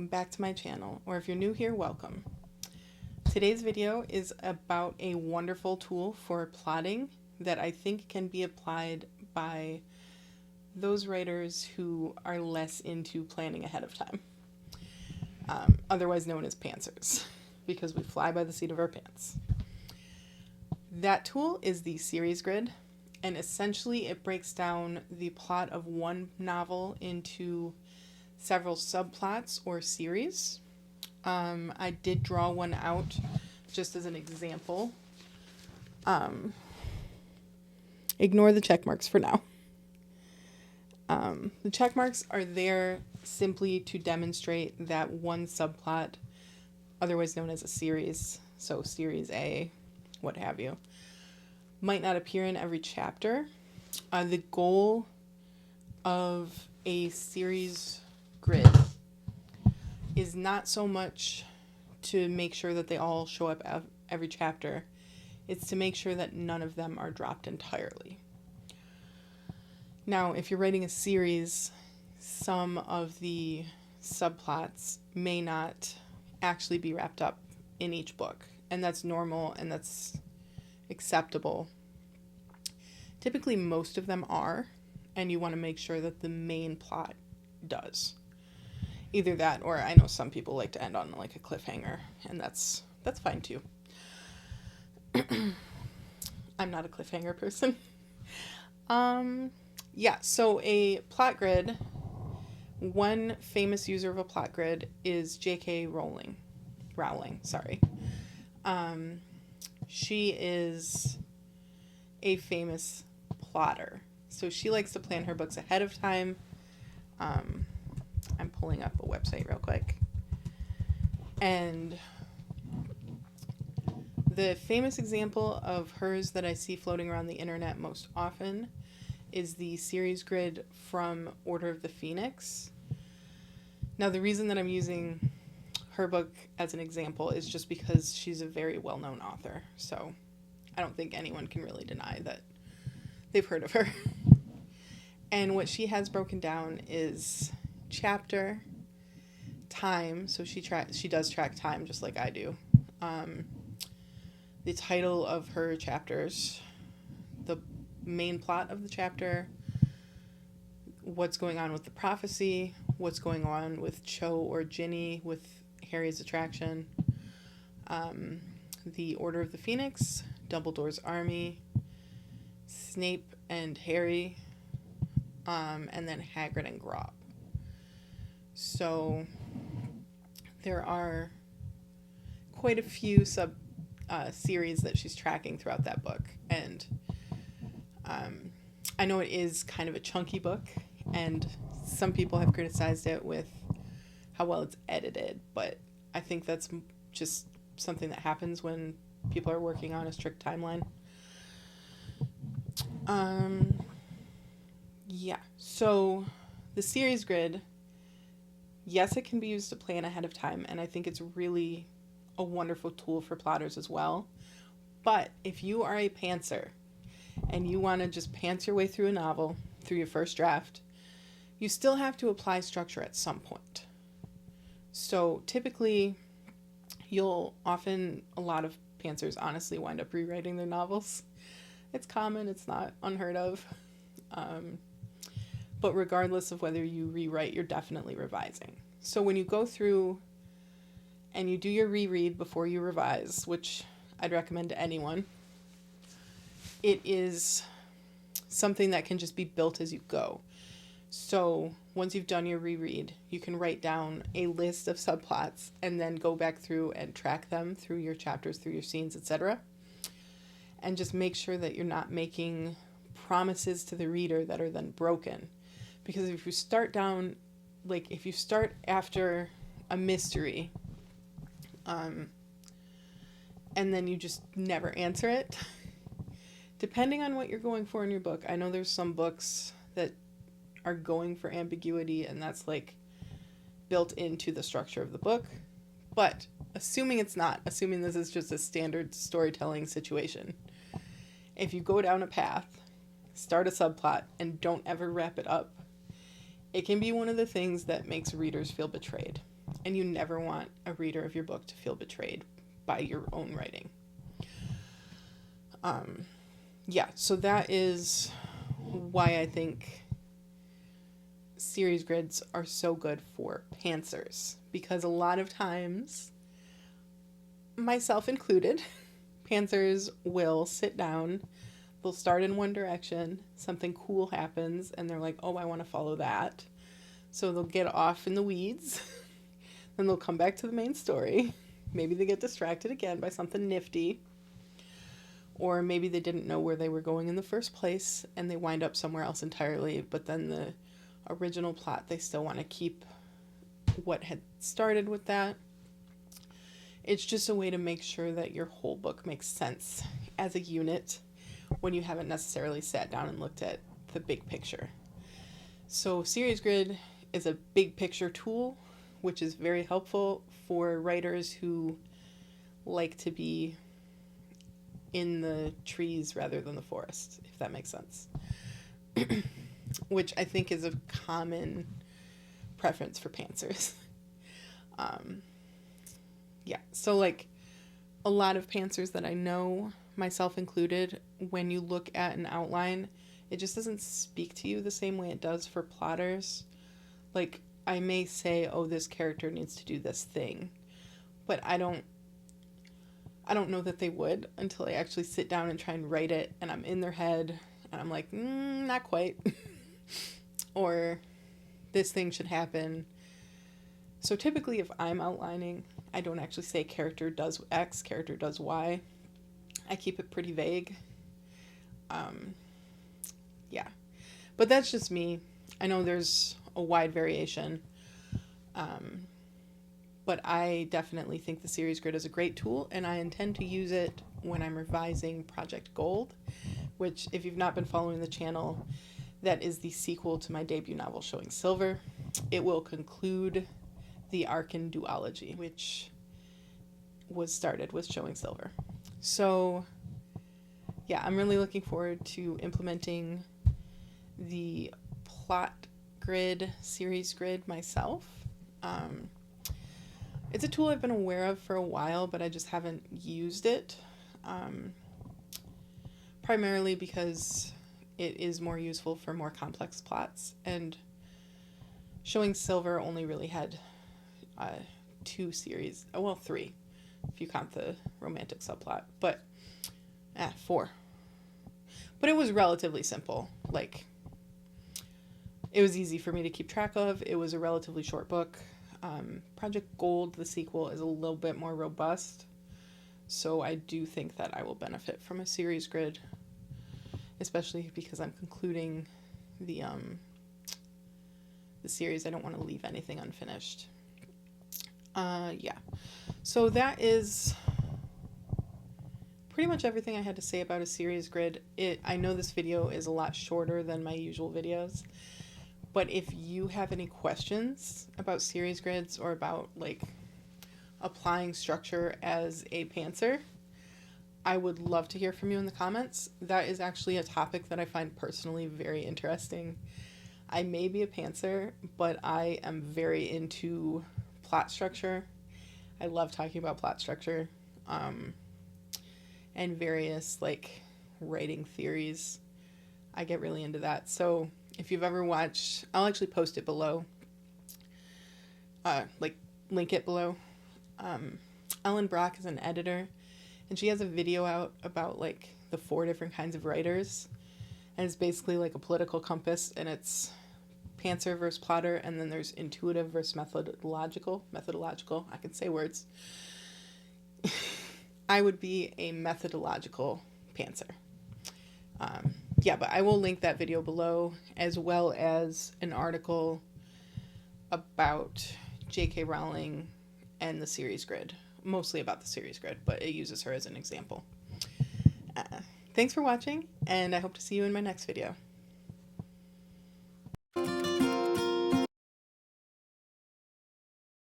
welcome back to my channel, or if you're new here, welcome. Today's video is about a wonderful tool for plotting that I think can be applied by those writers who are less into planning ahead of time, otherwise known as pantsers, because we fly by the seat of our pants. That tool is the series grid, and essentially it breaks down the plot of one novel into several subplots or series. I did draw one out just as an example. Ignore the check marks for now. The check marks are there simply to demonstrate that one subplot, otherwise known as a series, so series A, what have you, might not appear in every chapter. The goal of a series grid is not so much to make sure that they all show up every chapter. It's to make sure that none of them are dropped entirely. Now, if you're writing a series, some of the subplots may not actually be wrapped up in each book, and that's normal and that's acceptable. Typically, most of them are, and you want to make sure that the main plot does. Either that, or I know some people like to end on like a cliffhanger, and that's fine too. I'm not a cliffhanger person. Yeah, so a plot grid, one famous user of a plot grid is J.K. Rowling, sorry. She is a famous plotter. So she likes to plan her books ahead of time. I'm pulling up a website real quick. And the famous example of hers that I see floating around the internet most often is the series grid from Order of the Phoenix. Now, the reason that I'm using her book as an example is just because she's a very well-known author. So I don't think anyone can really deny that they've heard of her. And what she has broken down is chapter, time, so she does track time just like I do. The title of her chapters, the main plot of the chapter, what's going on with the prophecy, what's going on with Cho or Ginny with Harry's attraction, the Order of the Phoenix, Dumbledore's army, Snape and Harry, and then Hagrid and Grawp. So there are quite a few series that she's tracking throughout that book, and I know it is kind of a chunky book, and some people have criticized it with how well it's edited, but I think that's just something that happens when people are working on a strict timeline. Yeah, so the series grid, yes, it can be used to plan ahead of time, and I think it's really a wonderful tool for plotters as well. But if you are a pantser and you want to just pants your way through a novel, through your first draft, you still have to apply structure at some point. So typically, a lot of pantsers honestly wind up rewriting their novels. It's common, it's not unheard of. But regardless of whether you rewrite, you're definitely revising. So when you go through and you do your reread before you revise, which I'd recommend to anyone, it is something that can just be built as you go. So once you've done your reread, you can write down a list of subplots and then go back through and track them through your chapters, through your scenes, etc. And just make sure that you're not making promises to the reader that are then broken. Because if you start after a mystery, and then you just never answer it, depending on what you're going for in your book. I know there's some books that are going for ambiguity, and that's like built into the structure of the book. But assuming it's not, assuming this is just a standard storytelling situation, if you go down a path, start a subplot, and don't ever wrap it up, it can be one of the things that makes readers feel betrayed. and you never want a reader of your book to feel betrayed by your own writing. Yeah, so that is why I think series grids are so good for pantsers, because a lot of times, myself included, pantsers will sit down, they'll start in one direction, something cool happens, and they're like, oh, I want to follow that. So they'll get off in the weeds, then they'll come back to the main story. Maybe they get distracted again by something nifty, or maybe they didn't know where they were going in the first place and they wind up somewhere else entirely, but then the original plot, they still want to keep what had started with that. It's just a way to make sure that your whole book makes sense as a unit when you haven't necessarily sat down and looked at the big picture. So Series Grid is a big picture tool, which is very helpful for writers who like to be in the trees rather than the forest, if that makes sense. Which I think is a common preference for pantsers. Yeah, so like a lot of pantsers that I know, myself included, when you look at an outline, it just doesn't speak to you the same way it does for plotters. Like, I may say, oh, this character needs to do this thing, but I don't know that they would until I actually sit down and try and write it, and I'm in their head, and I'm like, not quite. Or this thing should happen. So typically if I'm outlining, I don't actually say character does X, character does Y. I keep it pretty vague. Yeah. But that's just me. I know there's a wide variation. But I definitely think the Series Grid is a great tool, and I intend to use it when I'm revising Project Gold, which, if you've not been following the channel, that is the sequel to my debut novel, Showing Silver. It will conclude the Arkan duology, which was started with Showing Silver. So, yeah, I'm really looking forward to implementing the plot grid, series grid myself. It's a tool I've been aware of for a while, but I just haven't used it. Primarily because it is more useful for more complex plots, and Showing Silver only really had 2 series, well, 3 if you count the romantic subplot, but 4. But it was relatively simple. Like, it was easy for me to keep track of. It was a relatively short book. Project Gold, the sequel, is a little bit more robust, so I do think that I will benefit from a series grid, especially because I'm concluding the series. I don't want to leave anything unfinished. Yeah, so that is pretty much everything I had to say about a series grid. I know this video is a lot shorter than my usual videos, but if you have any questions about series grids or about like applying structure as a pantser, I would love to hear from you in the comments. That is actually a topic that I find personally very interesting. I may be a pantser, but I am very into plot structure. I love talking about plot structure, and various like writing theories. I get really into that. So if you've ever watched, I'll actually post it below, like link it below. Ellen Brock is an editor, and she has a video out about like the 4 different kinds of writers, and it's basically like a political compass, and it's pantser versus plotter, and then there's intuitive versus methodological. I can say words. I would be a methodological pantser. Yeah, but I will link that video below, as well as an article about J.K. Rowling and the series grid. Mostly about the series grid, but it uses her as an example. Thanks for watching, and I hope to see you in my next video.